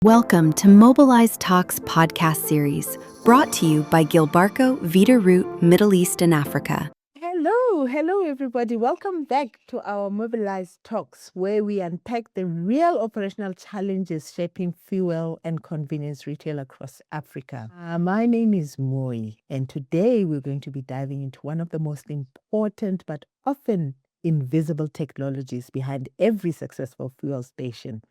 Welcome to Mobilize Talks podcast series, brought to you by Gilbarco Veeder-Root, Middle East and Africa. Hello everybody. Welcome back to our Mobilize Talks, where we unpack the real operational challenges shaping fuel and convenience retail across Africa. My name is Moi, and today we're going to be diving into one of the most important but often invisible technologies behind every successful fuel station,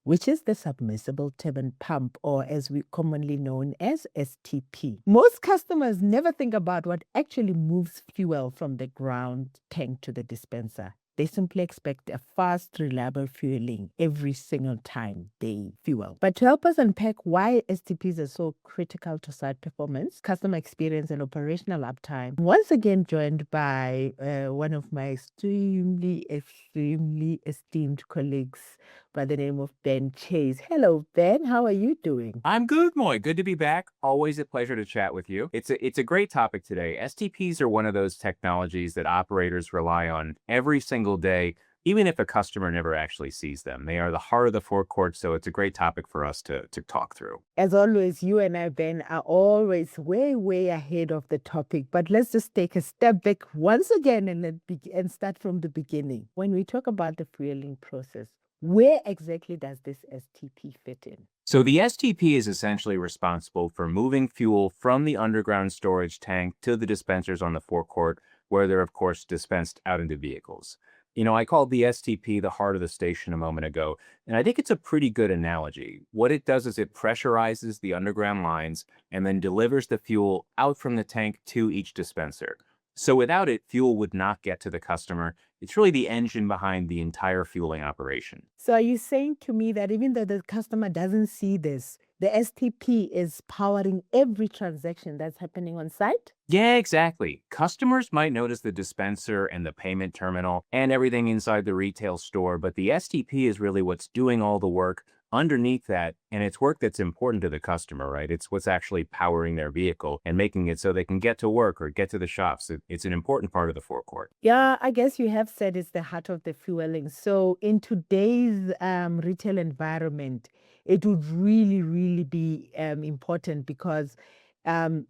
which is the submersible turbine pump, or as we commonly known as STP. Most customers never think about what actually moves fuel from the ground tank to the dispenser. They simply expect a fast, reliable fueling every single time they fuel. But to help us unpack why STPs are so critical to site performance, customer experience, and operational uptime, once again joined by one of my extremely esteemed colleagues by the name of Ben Chase. Hello, Ben. How are you doing? I'm good, Moy. Good to be back. Always a pleasure to chat with you. It's a great topic today. STPs are one of those technologies that operators rely on every single day, even if a customer never actually sees them. They are the heart of the forecourt, so it's a great topic for us to talk through. As always, you and I, Ben, are always way ahead of the topic. But let's just take a step back once again and start from the beginning. When we talk about the fueling process, where exactly does this STP fit in? So the STP is essentially responsible for moving fuel from the underground storage tank to the dispensers on the forecourt, where they're, of course, dispensed out into vehicles. I called the STP the heart of the station a moment ago, and I think it's a pretty good analogy. What it does is it pressurizes the underground lines and then delivers the fuel out from the tank to each dispenser. So without it, fuel would not get to the customer. It's really the engine behind the entire fueling operation. So are you saying to me that even though the customer doesn't see this, the STP is powering every transaction that's happening on site? Yeah, exactly. Customers might notice the dispenser and the payment terminal and everything inside the retail store, but the STP is really what's doing all the work underneath that, and it's work that's important to the customer, right? It's what's actually powering their vehicle and making it so they can get to work or get to the shops. It's an important part of the forecourt. Yeah, I guess you have said it's the heart of the fueling. So in today's retail environment, it would really be important because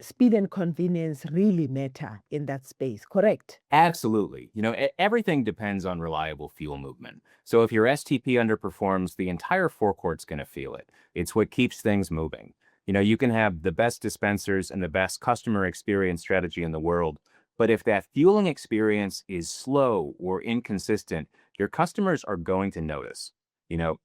speed and convenience really matter in that space, correct? Absolutely. Everything depends on reliable fuel movement. So if your STP underperforms, the entire forecourt's going to feel it. It's what keeps things moving. You can have the best dispensers and the best customer experience strategy in the world, but if that fueling experience is slow or inconsistent, your customers are going to notice.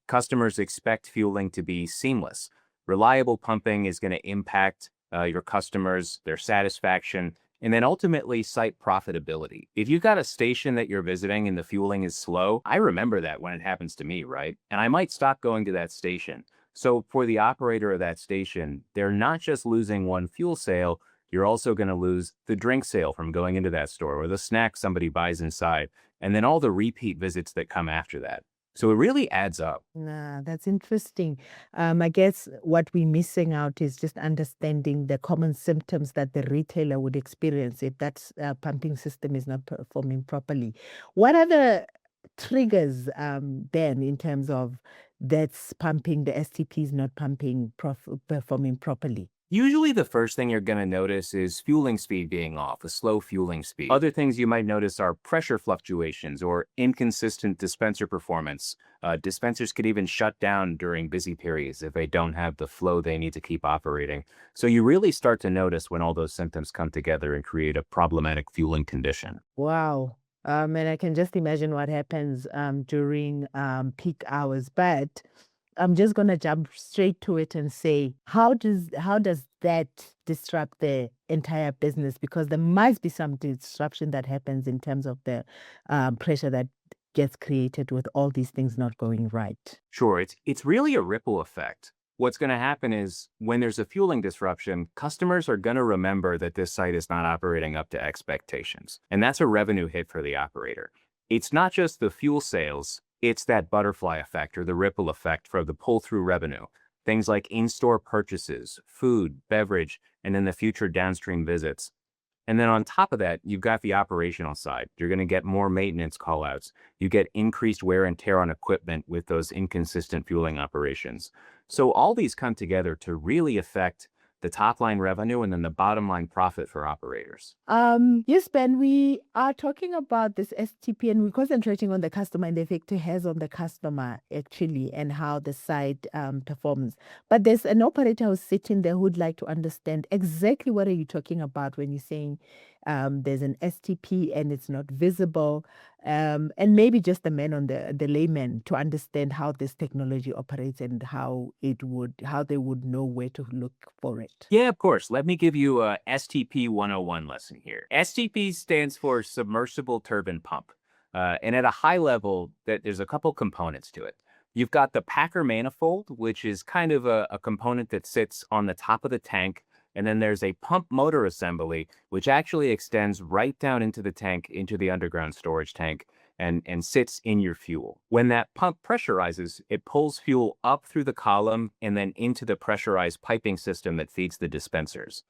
Customers expect fueling to be seamless. Reliable pumping is going to impact your customers, their satisfaction, and then ultimately site profitability. If you've got a station that you're visiting and the fueling is slow, I remember that when it happens to me, right? And I might stop going to that station. So for the operator of that station, they're not just losing one fuel sale, you're also going to lose the drink sale from going into that store or the snack somebody buys inside, and then all the repeat visits that come after that. So it really adds up. Nah, that's interesting. I guess what we're missing out is just understanding the common symptoms that the retailer would experience if that pumping system is not performing properly. What are the triggers, Ben, in terms of that's pumping, the STP is not performing properly? Usually the first thing you're going to notice is fueling speed being off, a slow fueling speed. Other things you might notice are pressure fluctuations or inconsistent dispenser performance. Dispensers could even shut down during busy periods if they don't have the flow they need to keep operating. So you really start to notice when all those symptoms come together and create a problematic fueling condition. Wow. And I can just imagine what happens during peak hours, but I'm just going to jump straight to it and say, how does that disrupt the entire business? Because there must be some disruption that happens in terms of the pressure that gets created with all these things not going right. Sure, it's really a ripple effect. What's going to happen is when there's a fueling disruption, customers are going to remember that this site is not operating up to expectations. And that's a revenue hit for the operator. It's not just the fuel sales. It's that butterfly effect or the ripple effect for the pull-through revenue. Things like in-store purchases, food, beverage, and in the future downstream visits. And then on top of that, you've got the operational side. You're going to get more maintenance callouts. You get increased wear and tear on equipment with those inconsistent fueling operations. So all these come together to really affect the top line revenue and then the bottom line profit for operators. Yes, Ben, we are talking about this STP and we're concentrating on the customer and the effect it has on the customer actually and how the site performs. But there's an operator who's sitting there who'd like to understand exactly what are you talking about when you're saying there's an STP and it's not visible, and maybe just the man on the layman to understand how this technology operates and how they would know where to look for it. Yeah, of course. Let me give you a STP 101 lesson here. STP stands for Submersible Turbine Pump. And at a high level, there's a couple components to it. You've got the Packer manifold, which is kind of a component that sits on the top of the tank. And then there's a pump motor assembly, which actually extends right down into the tank, into the underground storage tank, and sits in your fuel. When that pump pressurizes, it pulls fuel up through the column and then into the pressurized piping system that feeds the dispensers.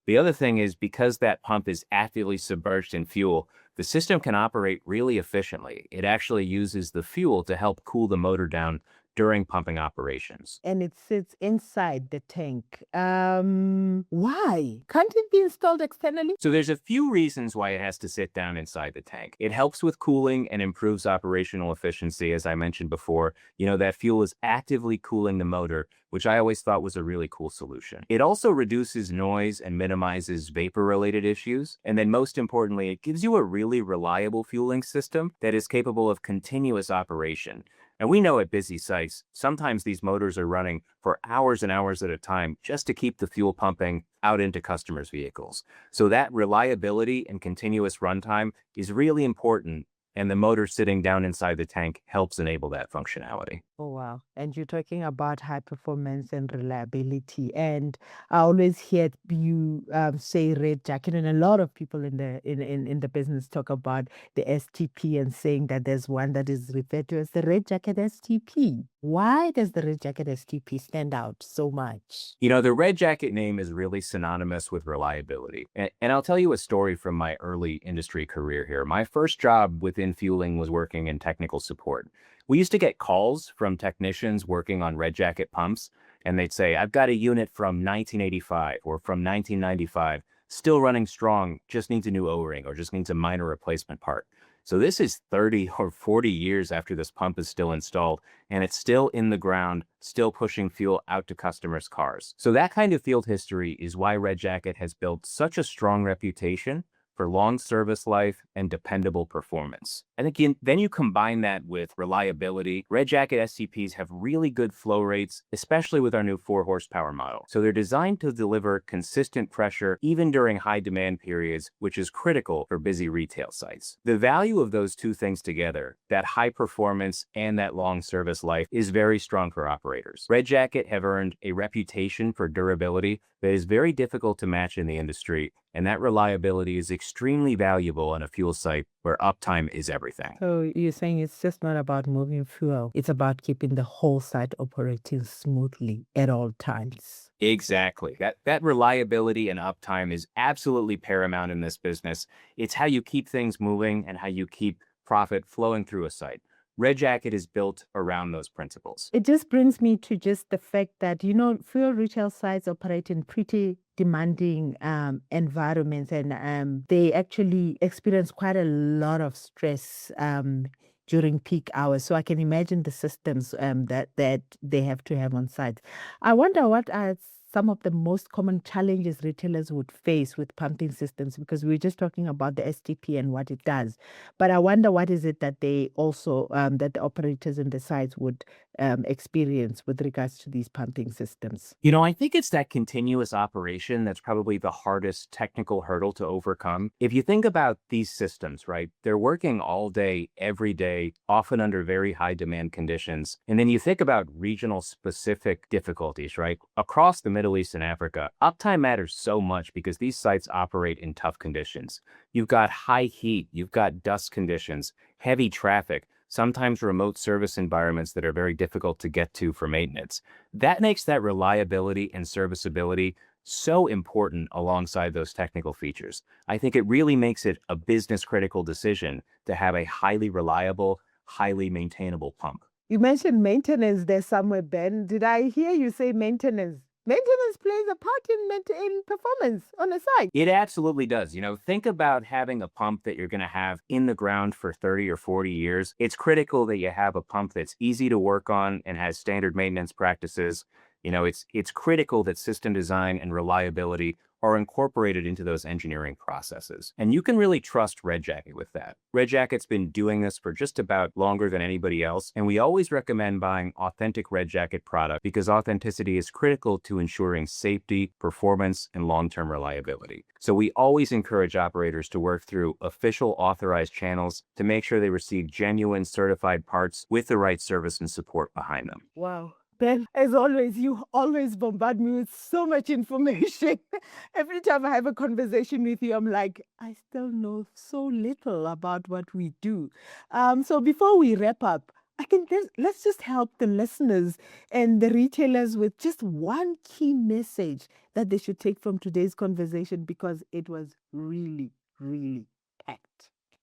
The other thing is because that pump is actively submerged in fuel, the system can operate really efficiently. It actually uses the fuel to help cool the motor down during pumping operations. And it sits inside the tank. Why? Can't it be installed externally? So there's a few reasons why it has to sit down inside the tank. It helps with cooling and improves operational efficiency, as I mentioned before. That fuel is actively cooling the motor, which I always thought was a really cool solution. It also reduces noise and minimizes vapor-related issues. And then most importantly, it gives you a really reliable fueling system that is capable of continuous operation. And we know at busy sites, sometimes these motors are running for hours and hours at a time just to keep the fuel pumping out into customers' vehicles. So that reliability and continuous runtime is really important. And the motor sitting down inside the tank helps enable that functionality. Oh, wow. And you're talking about high performance and reliability. And I always hear you say red jacket, and a lot of people in the business talk about the STP and saying that there's one that is referred to as the red jacket STP. Why does the red jacket STP stand out so much? The red jacket name is really synonymous with reliability. And I'll tell you a story from my early industry career here. My first job within fueling was working in technical support. We used to get calls from technicians working on red jacket pumps, and they'd say, I've got a unit from 1985 or from 1995, still running strong, just needs a new O-ring or just needs a minor replacement part. So this is 30 or 40 years after this pump is still installed, and it's still in the ground, still pushing fuel out to customers' cars. So that kind of field history is why Red Jacket has built such a strong reputation for long service life and dependable performance. And again, then you combine that with reliability. Red Jacket STPs have really good flow rates, especially with our new 4-horsepower model. So they're designed to deliver consistent pressure even during high demand periods, which is critical for busy retail sites. The value of those two things together, that high performance and that long service life, is very strong for operators. Red Jacket have earned a reputation for durability that is very difficult to match in the industry, and that reliability is extremely valuable on a fuel site where uptime is everything. So you're saying it's just not about moving fuel, it's about keeping the whole site operating smoothly at all times. Exactly. That reliability and uptime is absolutely paramount in this business. It's how you keep things moving and how you keep profit flowing through a site. Red Jacket is built around those principles. It just brings me to just the fact that, fuel retail sites operate in pretty demanding environments, and they actually experience quite a lot of stress during peak hours. So I can imagine the systems that they have to have on site. I wonder what are some of the most common challenges retailers would face with pumping systems, because we're just talking about the STP and what it does. But I wonder what is it that they also, that the operators and the sites would experience with regards to these pumping systems. I think it's that continuous operation that's probably the hardest technical hurdle to overcome. If you think about these systems, right, they're working all day, every day, often under very high demand conditions. And then you think about regional specific difficulties, right? Across the Middle East and Africa, uptime matters so much because these sites operate in tough conditions. You've got high heat, you've got dust conditions, heavy traffic, sometimes remote service environments that are very difficult to get to for maintenance. That makes that reliability and serviceability so important alongside those technical features. I think it really makes it a business critical decision to have a highly reliable, highly maintainable pump. You mentioned maintenance there somewhere, Ben. Did I hear you say maintenance? Maintenance plays a part in performance on a site. It absolutely does. Think about having a pump that you're going to have in the ground for 30 or 40 years. It's critical that you have a pump that's easy to work on and has standard maintenance practices. It's critical that system design and reliability are incorporated into those engineering processes. And you can really trust Red Jacket with that. Red Jacket's been doing this for just about longer than anybody else, and we always recommend buying authentic Red Jacket product because authenticity is critical to ensuring safety, performance, and long-term reliability. So we always encourage operators to work through official authorized channels to make sure they receive genuine certified parts with the right service and support behind them. Wow. Ben, as always, you always bombard me with so much information. Every time I have a conversation with you, I'm like, I still know so little about what we do. So before we wrap up, let's just help the listeners and the retailers with just one key message that they should take from today's conversation because it was really, really packed.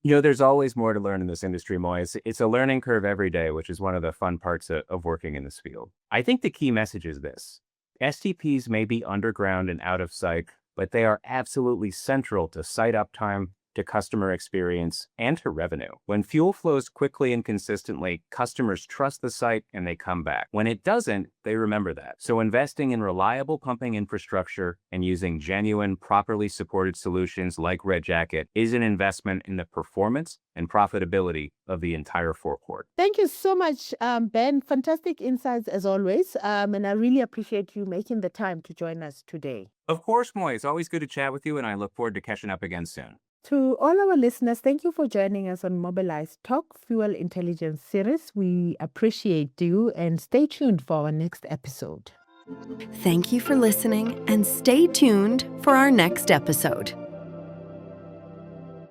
There's always more to learn in this industry, Moy. It's a learning curve every day, which is one of the fun parts of working in this field. I think the key message is this. STPs may be underground and out of sight, but they are absolutely central to site uptime, to customer experience, and to revenue. When fuel flows quickly and consistently, customers trust the site and they come back. When it doesn't, they remember that. So investing in reliable pumping infrastructure and using genuine, properly supported solutions like Red Jacket is an investment in the performance and profitability of the entire forecourt. Thank you so much, Ben. Fantastic insights as always. And I really appreciate you making the time to join us today. Of course, Moy. It's always good to chat with you, and I look forward to catching up again soon. To all our listeners, thank you for joining us on Mobilize Talk Fuel Intelligence series. We appreciate you and stay tuned for our next episode. Thank you for listening and stay tuned for our next episode.